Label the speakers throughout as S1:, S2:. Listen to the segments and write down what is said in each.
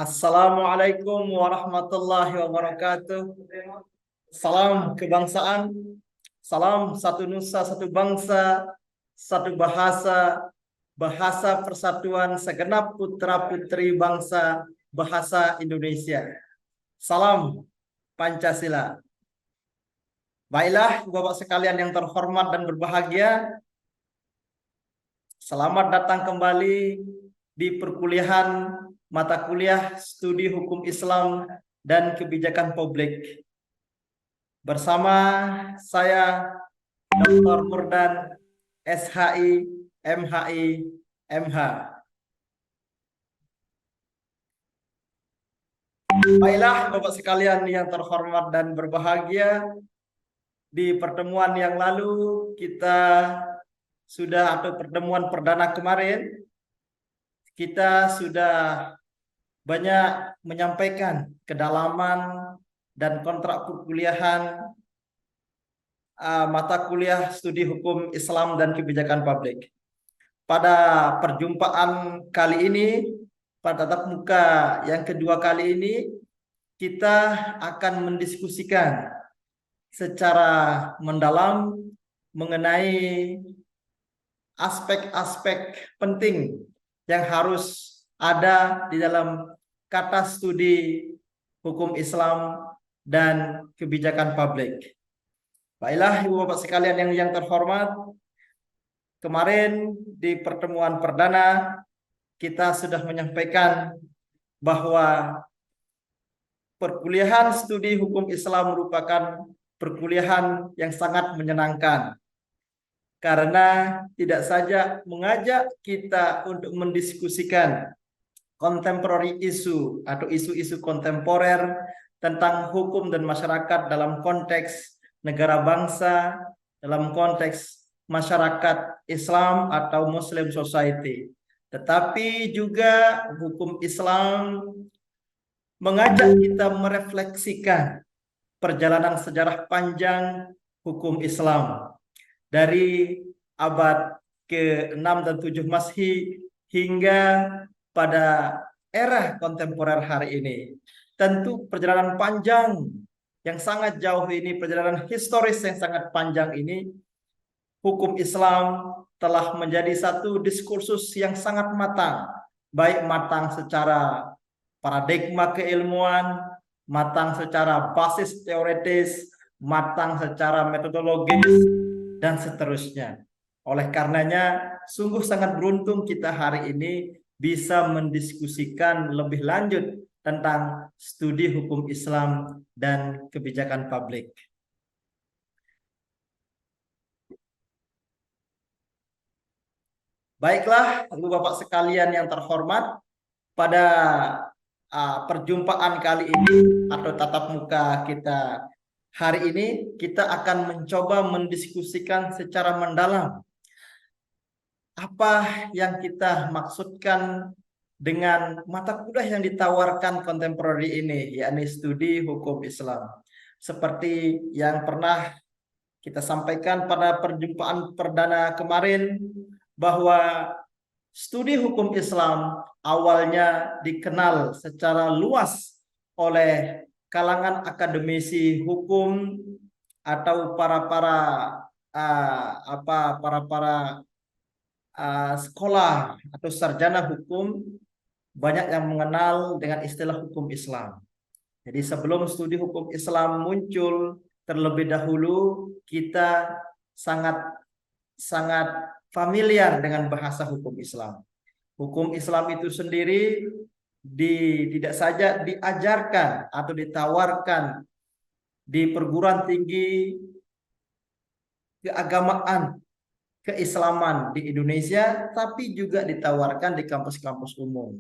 S1: Assalamualaikum warahmatullahi wabarakatuh. Salam kebangsaan, salam satu nusa, satu bangsa, satu bahasa, bahasa persatuan segenap putra-putri bangsa, bahasa Indonesia. Salam Pancasila. Baiklah, Bapak sekalian yang terhormat dan berbahagia, selamat datang kembali di perkuliahan mata kuliah Studi Hukum Islam dan Kebijakan Publik. Bersama saya Dr. Murdan, SHI, MHI, MH. Baiklah Bapak sekalian yang terhormat dan berbahagia, di pertemuan yang lalu kita sudah, atau pertemuan perdana kemarin, kita sudah banyak menyampaikan kedalaman dan kontrak perkuliahan mata kuliah Studi Hukum Islam dan Kebijakan Publik. Pada perjumpaan kali ini, pada tatap muka yang kedua kali ini, kita akan mendiskusikan secara mendalam mengenai aspek-aspek penting yang harus ada di dalam kata studi hukum Islam dan kebijakan publik. Baiklah Ibu Bapak sekalian yang terhormat, kemarin di pertemuan perdana kita sudah menyampaikan bahwa perkuliahan studi hukum Islam merupakan perkuliahan yang sangat menyenangkan, karena tidak saja mengajak kita untuk mendiskusikan contemporary issue atau isu-isu kontemporer tentang hukum dan masyarakat dalam konteks negara bangsa, dalam konteks masyarakat Islam atau Muslim society, tetapi juga hukum Islam mengajak kita merefleksikan perjalanan sejarah panjang hukum Islam dari abad ke-6 dan 7 Masehi hingga pada era kontemporer hari ini. Tentu perjalanan panjang yang sangat jauh ini, perjalanan historis yang sangat panjang ini, hukum Islam telah menjadi satu diskursus yang sangat matang, baik matang secara paradigma keilmuan, matang secara basis teoritis, matang secara metodologis, dan seterusnya. Oleh karenanya, sungguh sangat beruntung kita hari ini bisa mendiskusikan lebih lanjut tentang studi hukum Islam dan kebijakan publik. Baiklah, Ibu Bapak sekalian yang terhormat, pada perjumpaan kali ini atau tatap muka kita hari ini, kita akan mencoba mendiskusikan secara mendalam apa yang kita maksudkan dengan mata kuliah yang ditawarkan contemporary ini, yakni studi hukum Islam. Seperti yang pernah kita sampaikan pada perjumpaan perdana kemarin, bahwa studi hukum Islam awalnya dikenal secara luas oleh kalangan akademisi hukum atau para sekolah atau sarjana hukum, banyak yang mengenal dengan istilah hukum Islam. Jadi sebelum studi hukum Islam muncul, terlebih dahulu kita sangat familiar dengan bahasa hukum Islam. Hukum Islam itu sendiri tidak saja diajarkan atau ditawarkan di perguruan tinggi keagamaan keislaman di Indonesia, tapi juga ditawarkan di kampus-kampus umum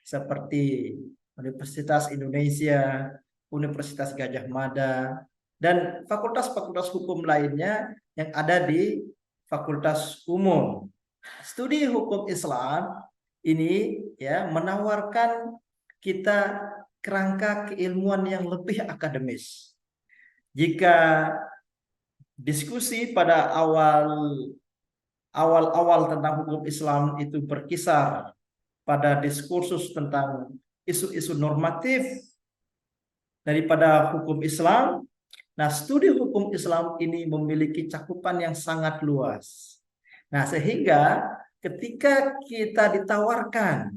S1: seperti Universitas Indonesia, Universitas Gadjah Mada, dan fakultas-fakultas hukum lainnya yang ada di fakultas umum. Studi hukum Islam ini ya menawarkan kita kerangka keilmuan yang lebih akademis. Jika diskusi pada awal-awal tentang hukum Islam itu berkisar pada diskursus tentang isu-isu normatif daripada hukum Islam. Nah, studi hukum Islam ini memiliki cakupan yang sangat luas. Nah, sehingga ketika kita ditawarkan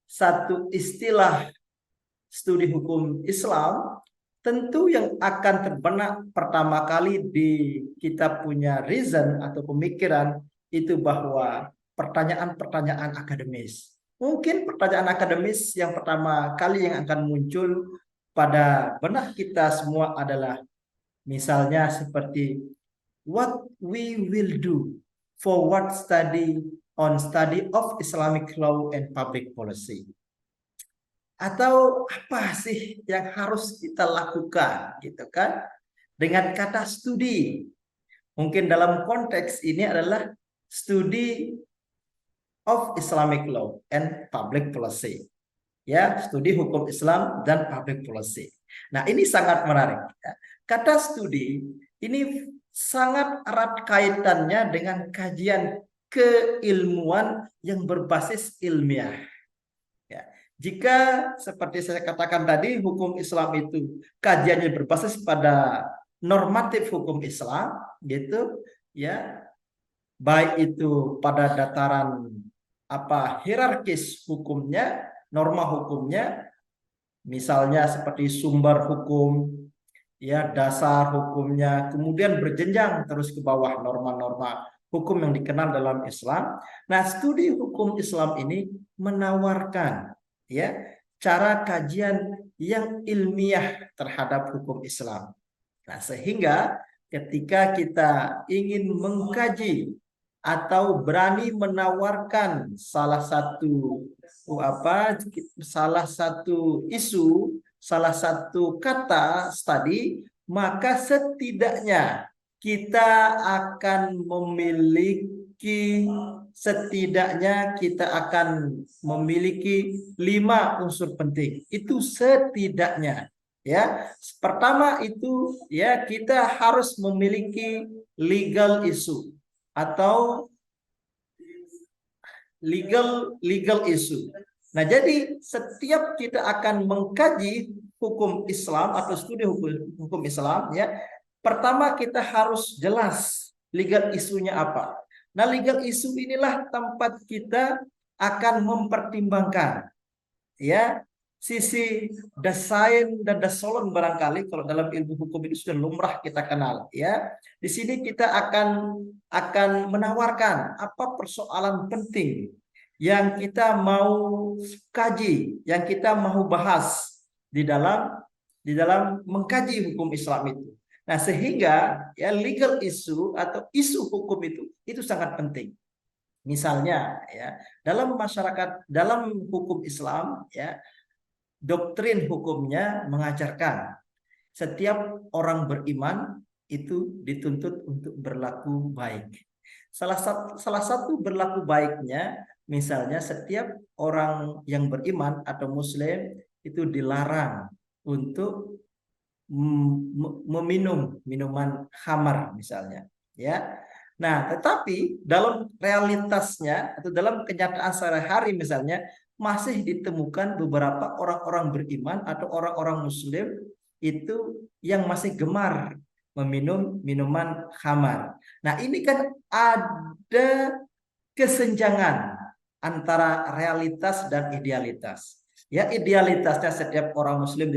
S1: satu istilah studi hukum Islam, tentu yang akan terbenak pertama kali di kita punya reason atau pemikiran itu bahwa pertanyaan-pertanyaan akademis. Mungkin pertanyaan akademis yang pertama kali yang akan muncul pada benak kita semua adalah misalnya seperti what we will do forward study on study of Islamic law and public policy. Atau apa sih yang harus kita lakukan gitu kan? Dengan kata studi. Mungkin dalam konteks ini adalah studi of Islamic law and public policy. Ya, studi hukum Islam dan public policy. Nah, ini sangat menarik. Kata studi ini sangat erat kaitannya dengan kajian keilmuan yang berbasis ilmiah. Ya. Jika seperti saya katakan tadi, hukum Islam itu kajiannya berbasis pada normatif hukum Islam, gitu, ya, baik itu pada dataran hierarkis hukumnya, norma hukumnya, misalnya seperti sumber hukum, ya, dasar hukumnya, kemudian berjenjang terus ke bawah norma-norma hukum yang dikenal dalam Islam. Nah, studi hukum Islam ini menawarkan, ya, cara kajian yang ilmiah terhadap hukum Islam. Nah, sehingga ketika kita ingin mengkaji atau berani menawarkan salah satu isu, salah satu kata studi, maka setidaknya kita akan memiliki 5 unsur penting. Itu setidaknya, ya. Pertama itu, ya, kita harus memiliki legal issue atau legal issue. Nah, jadi setiap kita akan mengkaji hukum Islam atau studi hukum Islam, ya, pertama kita harus jelas legal isunya apa. Nah, legal issue inilah tempat kita akan mempertimbangkan, ya, sisi desain dan desolon barangkali kalau dalam ilmu hukum itu sudah lumrah kita kenal, ya. Di sini kita akan menawarkan apa persoalan penting yang kita mau kaji, yang kita mau bahas di dalam mengkaji hukum Islam itu. Nah, sehingga, ya, legal issue atau isu hukum itu sangat penting. Misalnya, ya, dalam masyarakat, dalam hukum Islam, ya, doktrin hukumnya mengajarkan setiap orang beriman itu dituntut untuk berlaku baik. Salah satu berlaku baiknya, misalnya setiap orang yang beriman atau muslim itu dilarang untuk meminum minuman khamar misalnya, ya. Nah, tetapi dalam realitasnya atau dalam kenyataan sehari-hari misalnya masih ditemukan beberapa orang-orang beriman atau orang-orang muslim itu yang masih gemar meminum minuman khamar. Nah, ini kan ada kesenjangan antara realitas dan idealitas. Ya, idealitasnya setiap orang muslim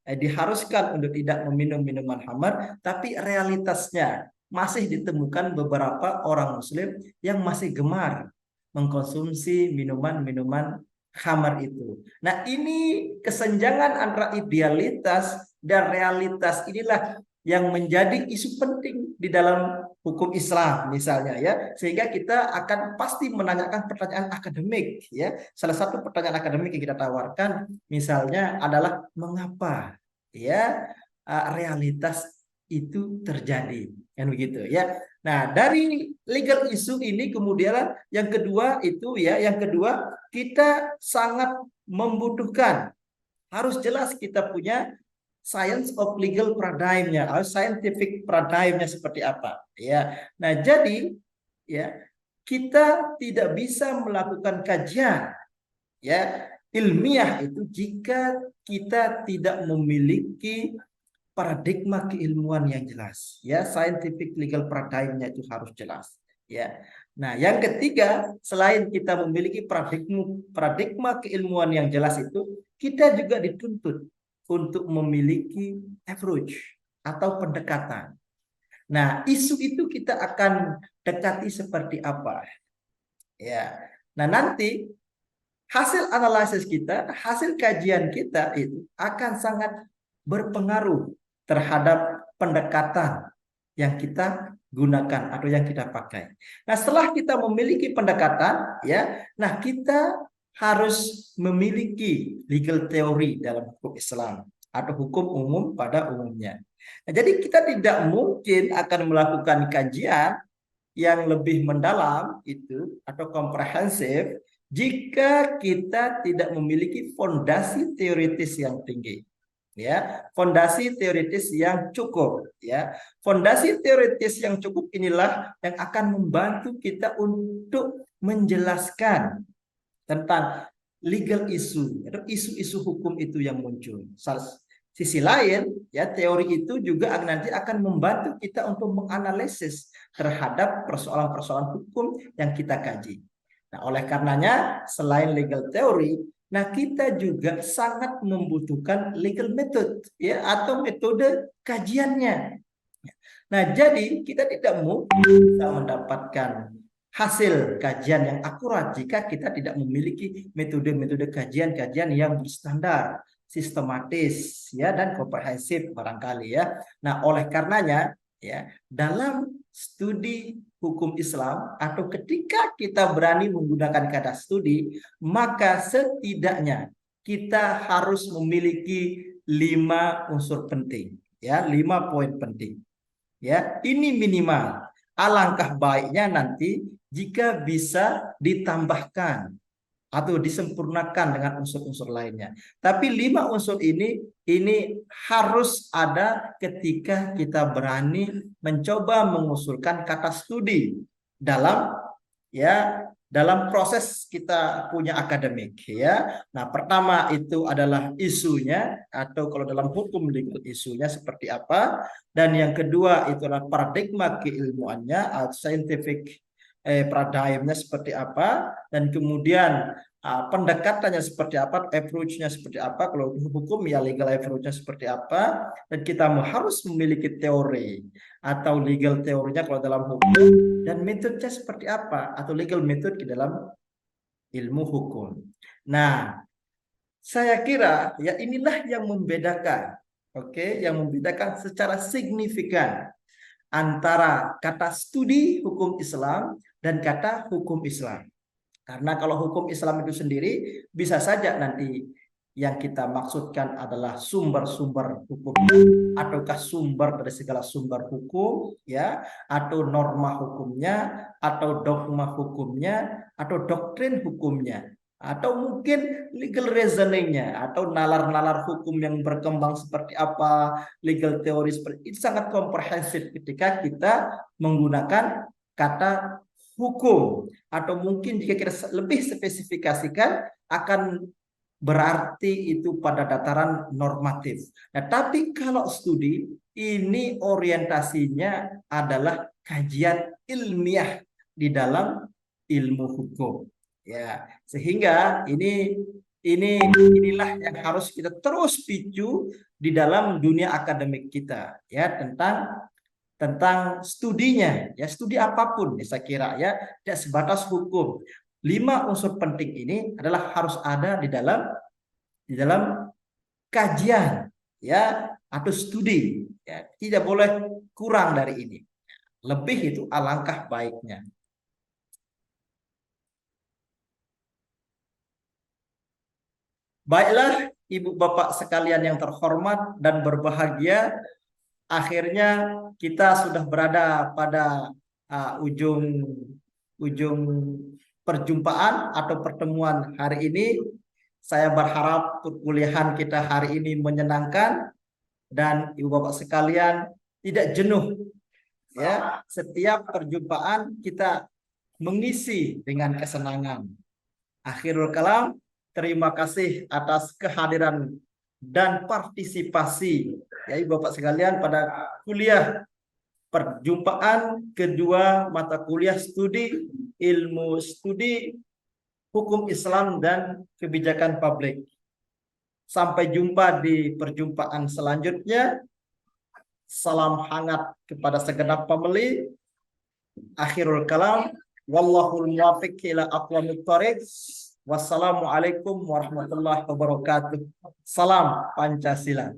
S1: diharuskan untuk tidak meminum minuman khamar, tapi realitasnya masih ditemukan beberapa orang muslim yang masih gemar mengkonsumsi minuman-minuman khamar itu. Nah, ini kesenjangan antara idealitas dan realitas inilah yang menjadi isu penting di dalam hukum Islam misalnya, ya, sehingga kita akan pasti menanyakan pertanyaan akademik, ya. Salah satu pertanyaan akademik yang kita tawarkan misalnya adalah mengapa, ya, realitas itu terjadi, kan begitu, ya. Nah, dari legal issue ini kemudian yang kedua itu, ya, yang kedua kita sangat membutuhkan, harus jelas kita punya science of legal paradigm-nya, atau scientific paradigm-nya seperti apa, ya. Nah, jadi, ya, kita tidak bisa melakukan kajian, ya, ilmiah itu jika kita tidak memiliki paradigma keilmuan yang jelas, ya, scientific legal paradigmnya itu harus jelas, ya. Nah, yang ketiga, selain kita memiliki paradigma keilmuan yang jelas itu, kita juga dituntut untuk memiliki approach atau pendekatan. Nah, isu itu kita akan dekati seperti apa, ya. Nah, nanti hasil analisis kita, hasil kajian kita itu akan sangat berpengaruh terhadap pendekatan yang kita gunakan atau yang kita pakai. Nah, setelah kita memiliki pendekatan, ya, nah kita harus memiliki legal theory dalam hukum Islam atau hukum umum pada umumnya. Nah, jadi kita tidak mungkin akan melakukan kajian yang lebih mendalam itu atau komprehensif jika kita tidak memiliki fondasi teoritis yang tinggi, ya, fondasi teoritis yang cukup, ya. Fondasi teoritis yang cukup inilah yang akan membantu kita untuk menjelaskan tentang legal issue atau isu-isu hukum itu yang muncul. Sisi lain, ya, teori itu juga nanti akan membantu kita untuk menganalisis terhadap persoalan-persoalan hukum yang kita kaji. Nah, oleh karenanya, selain legal theory, nah kita juga sangat membutuhkan legal method, ya, atau metode kajiannya. Nah, jadi kita tidak mungkin bisa mendapatkan hasil kajian yang akurat jika kita tidak memiliki metode-metode kajian-kajian yang berstandar, sistematis, ya, dan komprehensif barangkali, ya. Nah, oleh karenanya, ya, dalam studi hukum Islam atau ketika kita berani menggunakan kata studi, maka setidaknya kita harus memiliki 5 unsur penting, ya, 5 poin penting. Ya, ini minimal. Alangkah baiknya nanti jika bisa ditambahkan atau disempurnakan dengan unsur-unsur lainnya. Tapi 5 unsur ini harus ada ketika kita berani mencoba mengusulkan kata studi dalam, ya, dalam proses kita punya akademik, ya. Nah, pertama itu adalah isunya atau kalau dalam hukum legal isunya seperti apa, dan yang kedua itu adalah paradigma keilmuannya atau scientific paradigmnya seperti apa, dan kemudian pendekatannya seperti apa, approach-nya seperti apa, kalau hukum ya legal approach-nya seperti apa, dan kita harus memiliki teori atau legal teorinya kalau dalam hukum, dan metodenya seperti apa atau legal method di dalam ilmu hukum. Nah, saya kira ya inilah yang membedakan, oke, yang membedakan secara signifikan antara kata studi hukum Islam dan kata hukum Islam. Karena kalau hukum Islam itu sendiri bisa saja nanti yang kita maksudkan adalah sumber-sumber hukum ataukah sumber dari segala sumber hukum, ya, atau norma hukumnya atau dogma hukumnya atau doktrin hukumnya atau mungkin legal reasoningnya atau nalar-nalar hukum yang berkembang seperti apa, legal teori seperti itu sangat komprehensif ketika kita menggunakan kata hukum, atau mungkin jika kita lebih spesifikasikan akan berarti itu pada dataran normatif. Nah, tapi kalau studi ini orientasinya adalah kajian ilmiah di dalam ilmu hukum. Ya, sehingga inilah yang harus kita terus picu di dalam dunia akademik kita, ya, tentang studinya, ya, studi apapun, ya, saya kira, ya, tidak sebatas hukum. 5 unsur penting ini adalah harus ada di dalam kajian, ya, atau studi, ya, tidak boleh kurang dari ini. Lebih itu alangkah baiknya. Baiklah, Ibu Bapak sekalian yang terhormat dan berbahagia, akhirnya kita sudah berada pada ujung perjumpaan atau pertemuan hari ini. Saya berharap perkuliahan kita hari ini menyenangkan dan Ibu Bapak sekalian tidak jenuh, ya. Setiap perjumpaan kita mengisi dengan kesenangan. Akhirul kalam, terima kasih atas kehadiran dan partisipasi ya Bapak sekalian pada kuliah perjumpaan kedua mata kuliah studi ilmu studi hukum Islam dan kebijakan publik. Sampai jumpa di perjumpaan selanjutnya. Salam hangat kepada segenap pembeli. Akhirul kalam. Wallahul muwafiq ila aqwamit thoriq. Wassalamualaikum warahmatullahi wabarakatuh. Salam Pancasila.